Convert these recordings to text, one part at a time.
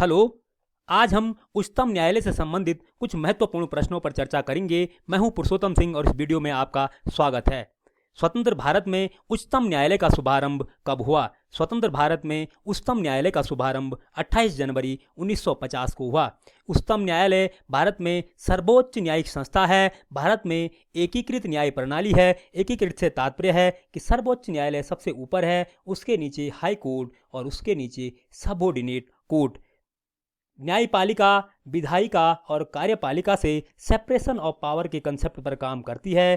Hello. आज हम उच्चतम न्यायालय से संबंधित कुछ महत्वपूर्ण प्रश्नों पर चर्चा करेंगे। मैं हूं पुरुषोत्तम सिंह और इस वीडियो में आपका स्वागत है। स्वतंत्र भारत में उच्चतम न्यायालय का शुभारंभ कब हुआ? स्वतंत्र भारत में उच्चतम न्यायालय का शुभारंभ 28 जनवरी 1950 को हुआ। उच्चतम न्यायालय भारत में सर्वोच्च न्यायिक संस्था है। भारत में एकीकृत न्याय प्रणाली है। एकीकृत से तात्पर्य है कि सर्वोच्च न्यायालय सबसे ऊपर है, उसके नीचे हाई कोर्ट और उसके नीचे सबऑर्डिनेट कोर्ट। न्यायपालिका विधायिका और कार्यपालिका से सेपरेशन ऑफ पावर के कंसेप्ट पर काम करती है।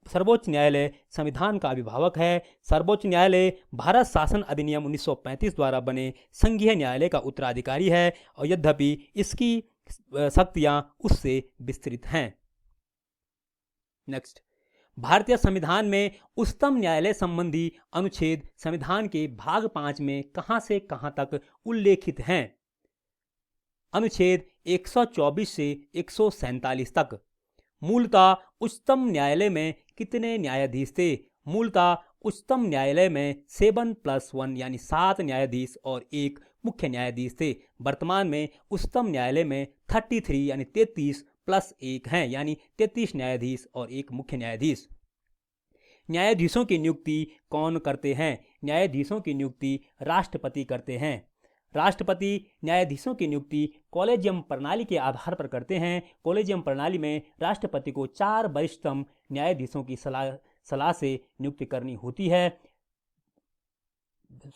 सर्वोच्च न्यायालय संविधान का अभिभावक है। सर्वोच्च न्यायालय भारत शासन अधिनियम 1935 द्वारा बने संघीय न्यायालय का उत्तराधिकारी है और यद्यपि इसकी शक्तियां उससे विस्तृत हैं। नेक्स्ट, भारतीय संविधान में उच्चतम न्यायालय संबंधी अनुच्छेद संविधान के भाग 5 में कहां से कहां तक उल्लेखित हैं? अनुच्छेद 124 से 147 तक। मूलतः उच्चतम न्यायालय में कितने न्यायाधीश थे? मूलतः उच्चतम न्यायालय में 7+1 यानी 7 न्यायाधीश और 1 मुख्य न्यायाधीश थे। वर्तमान में उच्चतम न्यायालय में 33 यानी 33+1 हैं यानी 33 न्यायाधीश और 1 मुख्य न्यायाधीश। न्यायाधीशों की नियुक्ति कौन करते हैं? न्यायाधीशों की नियुक्ति राष्ट्रपति करते हैं। राष्ट्रपति न्यायाधीशों की नियुक्ति कॉलेजियम प्रणाली के आधार पर करते हैं। कॉलेजियम प्रणाली में राष्ट्रपति को 4 वरिष्ठतम न्यायाधीशों की सलाह से नियुक्ति करनी होती है।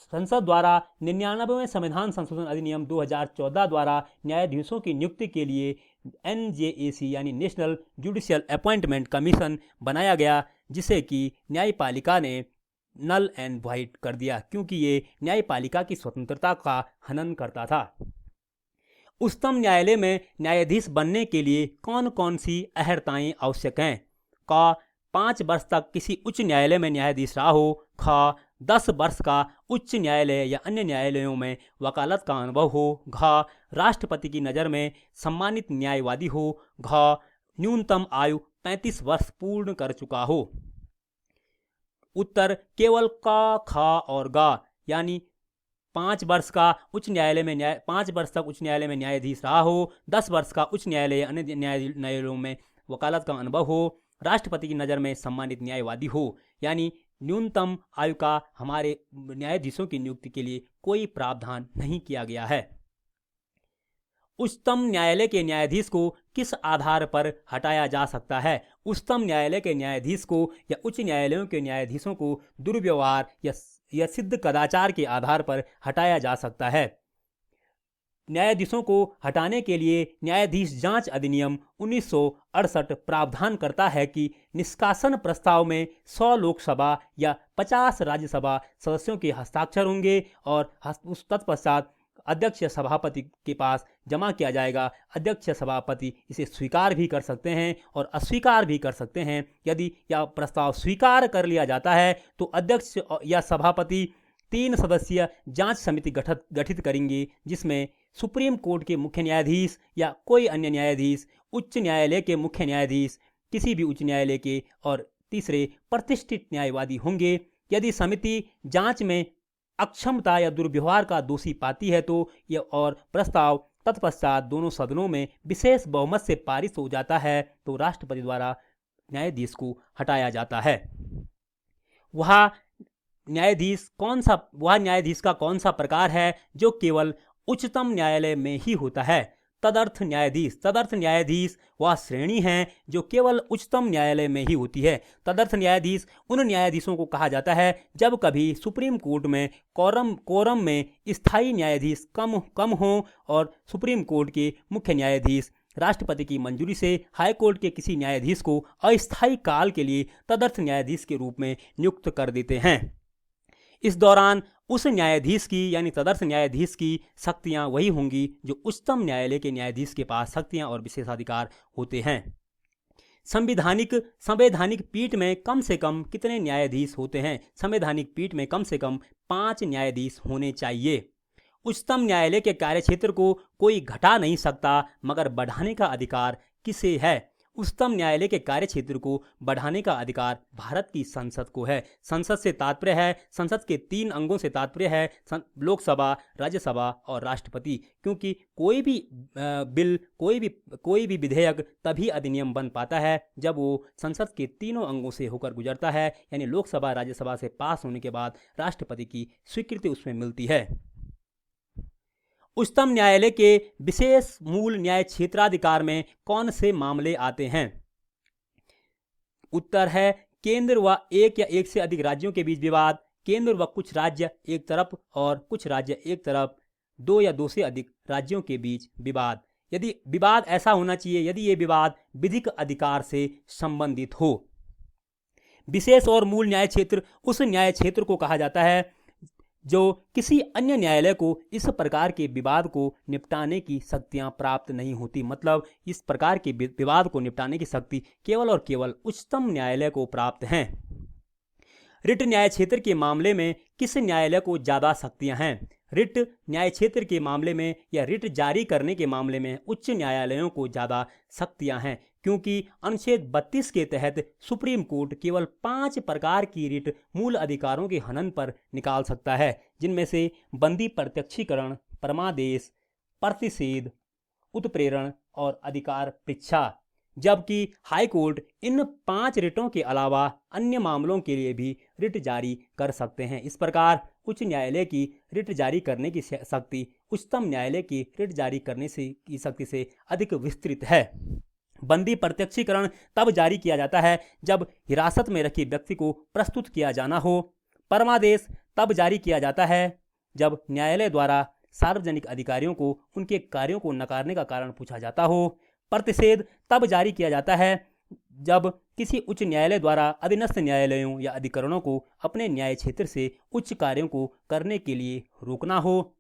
संसद द्वारा 99वें संविधान संशोधन अधिनियम 2014 द्वारा न्यायाधीशों की नियुक्ति के लिए NJAC यानी नेशनल जुडिशियल अपॉइंटमेंट कमीशन बनाया गया, जिसे कि न्यायपालिका ने नल एंड वाइड कर दिया क्योंकि ये न्यायपालिका की स्वतंत्रता का हनन करता था। उच्चतम न्यायालय में न्यायाधीश बनने के लिए कौन कौन सी अहर्ताएं आवश्यक हैं? क 5 वर्ष तक किसी उच्च न्यायालय में न्यायाधीश रहा हो। ख 10 वर्ष का उच्च न्यायालय या अन्य न्यायालयों में वकालत का अनुभव हो। घ राष्ट्रपति की नज़र में सम्मानित न्यायवादी हो। घ न्यूनतम आयु 35 वर्ष पूर्ण कर चुका हो। उत्तर केवल क, ख और ग यानी 5 वर्ष का उच्च न्यायालय में 5 वर्ष तक उच्च न्यायालय में न्यायाधीश रहा हो, 10 वर्ष का उच्च न्यायालय अन्य न्यायालयों में वकालत का अनुभव हो, राष्ट्रपति की नज़र में सम्मानित न्यायवादी हो। यानी न्यूनतम आयु का हमारे न्यायाधीशों की नियुक्ति के लिए कोई प्रावधान नहीं किया गया है। उच्चतम न्यायालय के न्यायाधीश को किस आधार पर हटाया जा सकता है? उच्चतम न्यायालय के न्यायाधीश को या उच्च न्यायालयों के न्यायाधीशों को दुर्व्यवहार या सिद्ध कदाचार के आधार पर हटाया जा सकता है। न्यायाधीशों को हटाने के लिए न्यायाधीश जांच अधिनियम 1968 प्रावधान करता है कि निष्कासन प्रस्ताव में 100 लोकसभा या 50 राज्यसभा सदस्यों के हस्ताक्षर होंगे और उस तत्पश्चात अध्यक्ष या सभापति के पास जमा किया जाएगा। अध्यक्ष या सभापति इसे स्वीकार भी कर सकते हैं और अस्वीकार भी कर सकते हैं। यदि यह प्रस्ताव स्वीकार कर लिया जाता है तो अध्यक्ष या सभापति 3 सदस्यीय जांच समिति गठित करेंगे, जिसमें सुप्रीम कोर्ट के मुख्य न्यायाधीश या कोई अन्य न्यायाधीश, उच्च न्यायालय के मुख्य न्यायाधीश, किसी भी उच्च न्यायालय के और तीसरे प्रतिष्ठित न्यायवादी होंगे। यदि समिति जांच में अक्षमता या दुर्व्यवहार का दोषी पाती है तो यह और प्रस्ताव तत्पश्चात दोनों सदनों में विशेष बहुमत से पारित हो जाता है तो राष्ट्रपति द्वारा न्यायाधीश को हटाया जाता है। वह न्यायाधीश का कौन सा प्रकार है जो केवल उच्चतम न्यायालय में ही होता है? तदर्थ न्यायाधीश वह श्रेणी है जो केवल उच्चतम न्यायालय में ही होती है। तदर्थ न्यायाधीश उन न्यायाधीशों को कहा जाता है जब कभी सुप्रीम कोर्ट में कोरम में स्थायी न्यायाधीश कम हो और सुप्रीम कोर्ट के मुख्य न्यायाधीश राष्ट्रपति की मंजूरी से हाई कोर्ट के किसी न्यायाधीश को अस्थायी काल के लिए तदर्थ न्यायाधीश के रूप में नियुक्त कर देते हैं। इस दौरान उस न्यायाधीश की यानी तदर्थ न्यायाधीश की शक्तियां वही होंगी जो उच्चतम न्यायालय के न्यायाधीश के पास शक्तियां और विशेषाधिकार होते हैं। संवैधानिक पीठ में कम से कम कितने न्यायाधीश होते हैं? संवैधानिक पीठ में कम से कम 5 न्यायाधीश होने चाहिए। उच्चतम न्यायालय के कार्यक्षेत्र को कोई घटा नहीं सकता, मगर बढ़ाने का अधिकार किसे है? उच्चतम न्यायालय के कार्य क्षेत्र को बढ़ाने का अधिकार भारत की संसद को है। संसद से तात्पर्य है, संसद के 3 अंगों से तात्पर्य है लोकसभा, राज्यसभा और राष्ट्रपति, क्योंकि कोई भी बिल, कोई भी विधेयक तभी अधिनियम बन पाता है जब वो संसद के तीनों अंगों से होकर गुजरता है, यानी लोकसभा, राज्यसभा से पास होने के बाद राष्ट्रपति की स्वीकृति उसमें मिलती है। उच्चतम न्यायालय के विशेष मूल न्याय क्षेत्राधिकार में कौन से मामले आते हैं? उत्तर है केंद्र व एक या एक से अधिक राज्यों के बीच विवाद, केंद्र व कुछ राज्य एक तरफ और कुछ राज्य एक तरफ, 2 या 2 से अधिक राज्यों के बीच विवाद। यदि विवाद ऐसा होना चाहिए यदि ये विवाद विधिक अधिकार से संबंधित हो। विशेष और मूल न्याय क्षेत्र उस न्याय क्षेत्र को कहा जाता है जो किसी अन्य न्यायालय को इस प्रकार के विवाद को निपटाने की शक्तियां प्राप्त नहीं होती। मतलब इस प्रकार के विवाद को निपटाने की शक्ति केवल और केवल उच्चतम न्यायालय को प्राप्त हैं। रिट न्याय क्षेत्र के मामले में किस न्यायालय को ज़्यादा शक्तियां हैं? रिट न्याय क्षेत्र के मामले में या रिट जारी करने के मामले में उच्च न्यायालयों को ज़्यादा शक्तियां हैं, क्योंकि अनुच्छेद 32 के तहत सुप्रीम कोर्ट केवल 5 प्रकार की रिट मूल अधिकारों के हनन पर निकाल सकता है, जिनमें से बंदी प्रत्यक्षीकरण, परमादेश, प्रतिषेध, उत्प्रेरण और अधिकार पृच्छा। जबकि हाई कोर्ट इन 5 रिटों के अलावा अन्य मामलों के लिए भी रिट जारी कर सकते हैं। इस प्रकार उच्च न्यायालय की रिट जारी करने की शक्ति उच्चतम न्यायालय की रिट जारी करने की शक्ति से अधिक विस्तृत है। बंदी प्रत्यक्षीकरण तब जारी किया जाता है जब हिरासत में रखे व्यक्ति को प्रस्तुत किया जाना हो। परमादेश तब जारी किया जाता है जब न्यायालय द्वारा सार्वजनिक अधिकारियों को उनके कार्यों को नकारने का कारण पूछा जाता हो। प्रतिषेध तब जारी किया जाता है जब किसी उच्च न्यायालय द्वारा अधीनस्थ न्यायालयों या अधिकरणों को अपने न्याय क्षेत्र से उच्च कार्यों को करने के लिए रोकना हो।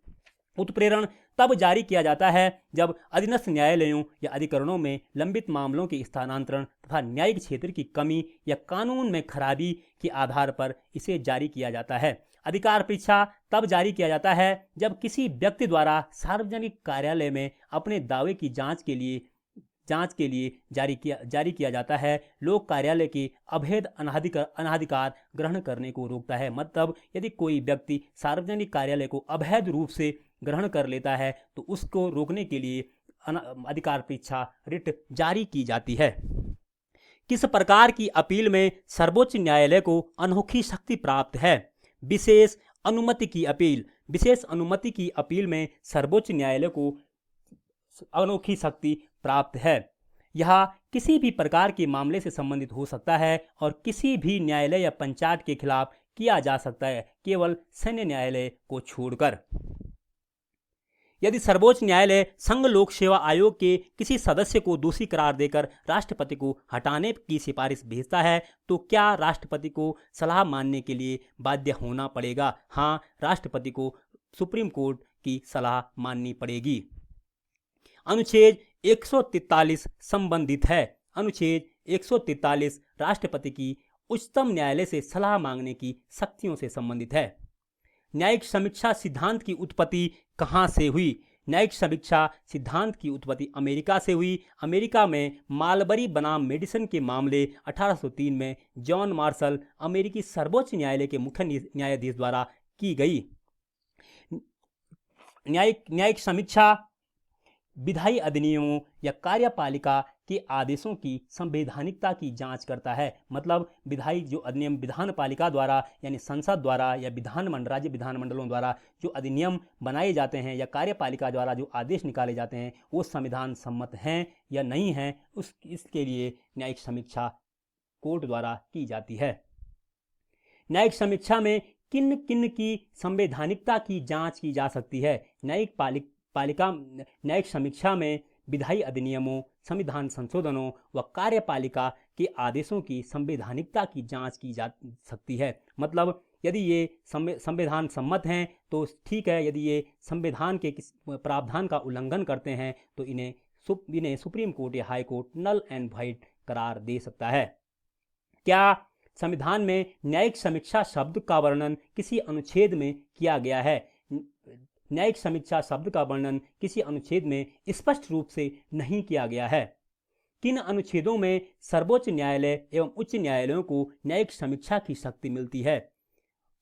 उत्प्रेरण तब जारी किया जाता है जब अधीनस्थ न्यायालयों या अधिकरणों में लंबित मामलों के स्थानांतरण तथा न्यायिक क्षेत्र की कमी या कानून में खराबी के आधार पर इसे जारी किया जाता है। अधिकार परीक्षा तब जारी किया जाता है जब किसी व्यक्ति द्वारा सार्वजनिक कार्यालय में अपने दावे की जांच के लिए जारी किया जाता है। लोक कार्यालय के अवैध अनाधिकार ग्रहण करने को रोकता है। मतलब यदि कोई व्यक्ति सार्वजनिक कार्यालय को अवैध रूप से ग्रहण कर लेता है तो उसको रोकने के लिए अधिकार परीक्षा रिट जारी की जाती है। किस प्रकार की अपील में सर्वोच्च न्यायालय को अनोखी शक्ति प्राप्त है? विशेष अनुमति की अपील। विशेष अनुमति की अपील में सर्वोच्च न्यायालय को अनोखी शक्ति प्राप्त है। यह किसी भी प्रकार के मामले से संबंधित हो सकता है और किसी भी न्यायालय या पंचायत के खिलाफ किया जा सकता है, केवल सैन्य न्यायालय को छोड़कर। यदि सर्वोच्च न्यायालय संघ लोक सेवा आयोग के किसी सदस्य को दोषी करार देकर राष्ट्रपति को हटाने की सिफारिश भेजता है तो क्या राष्ट्रपति को सलाह मानने के लिए बाध्य होना पड़ेगा? हाँ, राष्ट्रपति को सुप्रीम कोर्ट की सलाह माननी पड़ेगी। अनुच्छेद 143 संबंधित है। अनुच्छेद 143 राष्ट्रपति की उच्चतम न्यायालय से सलाह मांगने की शक्तियों से संबंधित है। न्यायिक समीक्षा सिद्धांत की उत्पत्ति कहाँ से हुई? न्यायिक समीक्षा सिद्धांत की उत्पत्ति अमेरिका से हुई। अमेरिका में मालबरी बनाम मेडिसन के मामले 1803 में जॉन मार्शल अमेरिकी सर्वोच्च न्यायालय के मुख्य न्यायाधीश द्वारा की गई। न्यायिक समीक्षा विधायी अधिनियमों या कार्यपालिका के आदेशों की संवैधानिकता की जांच करता है। मतलब विधायी जो अधिनियम विधानपालिका द्वारा यानी संसद द्वारा या राज्य विधानमंडलों द्वारा जो अधिनियम बनाए जाते हैं या कार्यपालिका द्वारा जो आदेश निकाले जाते हैं वो संविधान सम्मत हैं या नहीं हैं, इसके लिए न्यायिक समीक्षा कोर्ट द्वारा की जाती है। न्यायिक समीक्षा में किन किन की संवैधानिकता की जांच की जा सकती है? न्यायिक समीक्षा में विधायी अधिनियमों, संविधान संशोधनों व कार्यपालिका के आदेशों की संवैधानिकता की जांच की जा सकती है। मतलब यदि ये संविधान सम्मत हैं तो ठीक है, यदि ये संविधान के प्रावधान का उल्लंघन करते हैं तो इन्हें सुप्रीम कोर्ट या high court null and void करार दे सकता है। क्या संविधान में न्यायिक समीक्षा शब्द का वर्णन किसी अनुच्छेद में किया गया है? न्यायिक समीक्षा शब्द का वर्णन किसी अनुच्छेद में स्पष्ट रूप से नहीं किया गया है। किन अनुच्छेदों में सर्वोच्च न्यायालय एवं उच्च न्यायालयों को न्यायिक समीक्षा की शक्ति मिलती है?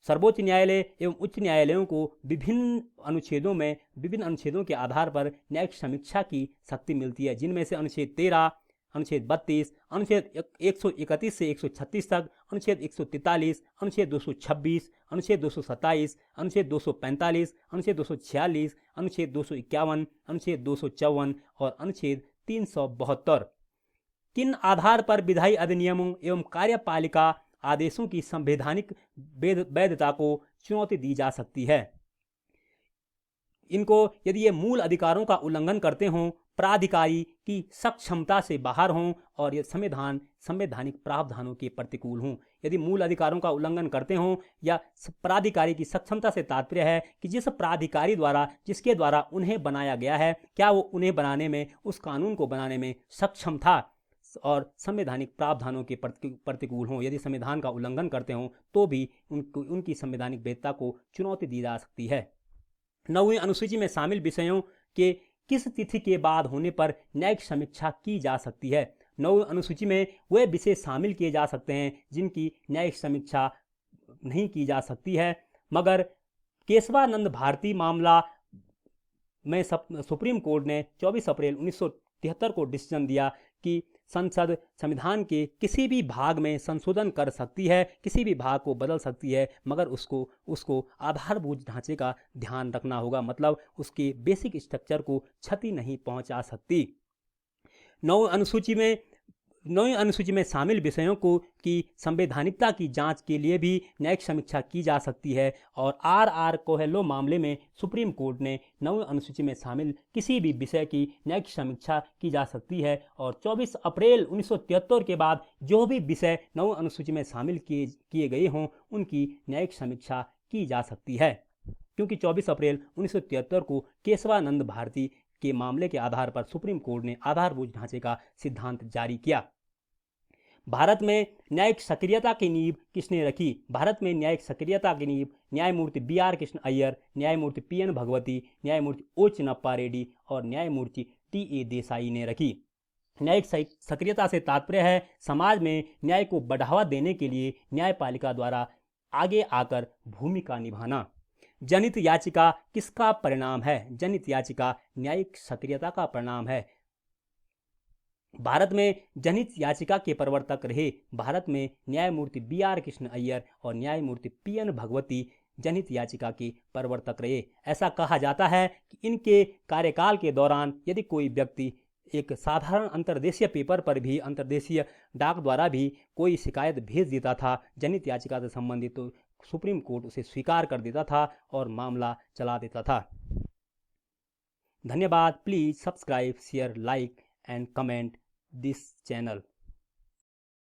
सर्वोच्च न्यायालय एवं उच्च न्यायालयों को विभिन्न अनुच्छेदों के आधार पर न्यायिक समीक्षा की शक्ति मिलती है, जिनमें से अनुच्छेद 13, अनुच्छेद 32, अनुच्छेद 131 से 136 तक, अनुच्छेद 143, अनुच्छेद 226, अनुच्छेद 227, अनुच्छेद 245, अनुच्छेद 246, अनुच्छेद 251, अनुच्छेद 254 और अनुच्छेद 372। किन आधार पर विधायी अधिनियमों एवं कार्यपालिका आदेशों की संवैधानिक वैधता को चुनौती दी जा सकती है? इनको यदि ये मूल अधिकारों का उल्लंघन करते हों, प्राधिकारी की सक्षमता से बाहर हों और ये संवैधानिक प्रावधानों के प्रतिकूल हों। यदि मूल अधिकारों का उल्लंघन करते हों या प्राधिकारी की सक्षमता से तात्पर्य है कि जिसके द्वारा उन्हें बनाया गया है, क्या वो उन्हें बनाने में, उस कानून को बनाने में सक्षम था और संवैधानिक प्रावधानों के प्रतिकूल हों, यदि संविधान का उल्लंघन करते हों, तो भी उनकी संवैधानिक वैधता को चुनौती दी जा सकती है। 9वीं अनुसूची में शामिल विषयों के किस तिथि के बाद होने पर न्यायिक समीक्षा की जा सकती है? 9वीं अनुसूची में वे विषय शामिल किए जा सकते हैं जिनकी न्यायिक समीक्षा नहीं की जा सकती है, मगर केशवानंद भारती मामला में सुप्रीम कोर्ट ने 24 अप्रैल 1973 को डिसीजन दिया कि संसद संविधान के किसी भी भाग में संशोधन कर सकती है, किसी भी भाग को बदल सकती है, मगर उसको आधारभूत ढांचे का ध्यान रखना होगा, मतलब उसके बेसिक स्ट्रक्चर को क्षति नहीं पहुंचा सकती। 9वीं अनुसूची में शामिल विषयों की संवैधानिकता की जांच के लिए भी न्यायिक समीक्षा की जा सकती है और आर कोहेलो मामले में सुप्रीम कोर्ट ने 9वीं अनुसूची में शामिल किसी भी विषय की न्यायिक समीक्षा की जा सकती है और 24 अप्रैल 1973 के बाद जो भी विषय 9वीं अनुसूची में शामिल किए गए हों उनकी न्यायिक समीक्षा की जा सकती है, क्योंकि 24 अप्रैल 1973 को केशवानंद भारती के मामले के आधार पर सुप्रीम कोर्ट ने आधारभूत ढांचे का सिद्धांत जारी किया। भारत में न्यायिक सक्रियता की नींव किसने रखी? भारत में न्यायिक सक्रियता की नींव न्यायमूर्ति BR कृष्ण अय्यर, न्यायमूर्ति PN भगवती, न्यायमूर्ति O चिन्नप्पा रेड्डी और न्यायमूर्ति TA देसाई ने रखी। न्यायिक सक्रियता से तात्पर्य है समाज में न्याय को बढ़ावा देने के लिए न्यायपालिका द्वारा आगे आकर भूमिका निभाना। जनहित याचिका किसका परिणाम है? जनहित याचिका न्यायिक सक्रियता का परिणाम है। भारत में जनहित याचिका के प्रवर्तक रहे भारत में न्यायमूर्ति BR कृष्ण अय्यर और न्यायमूर्ति PN भगवती जनहित याचिका के प्रवर्तक रहे। ऐसा कहा जाता है कि इनके कार्यकाल के दौरान यदि कोई व्यक्ति एक साधारण अंतर्देशीय पेपर पर भी, अंतर्देशीय डाक द्वारा भी कोई शिकायत भेज देता था जनहित याचिका से संबंधित, तो सुप्रीम कोर्ट उसे स्वीकार कर देता था और मामला चला देता था। धन्यवाद। Please subscribe, share, like and comment this channel.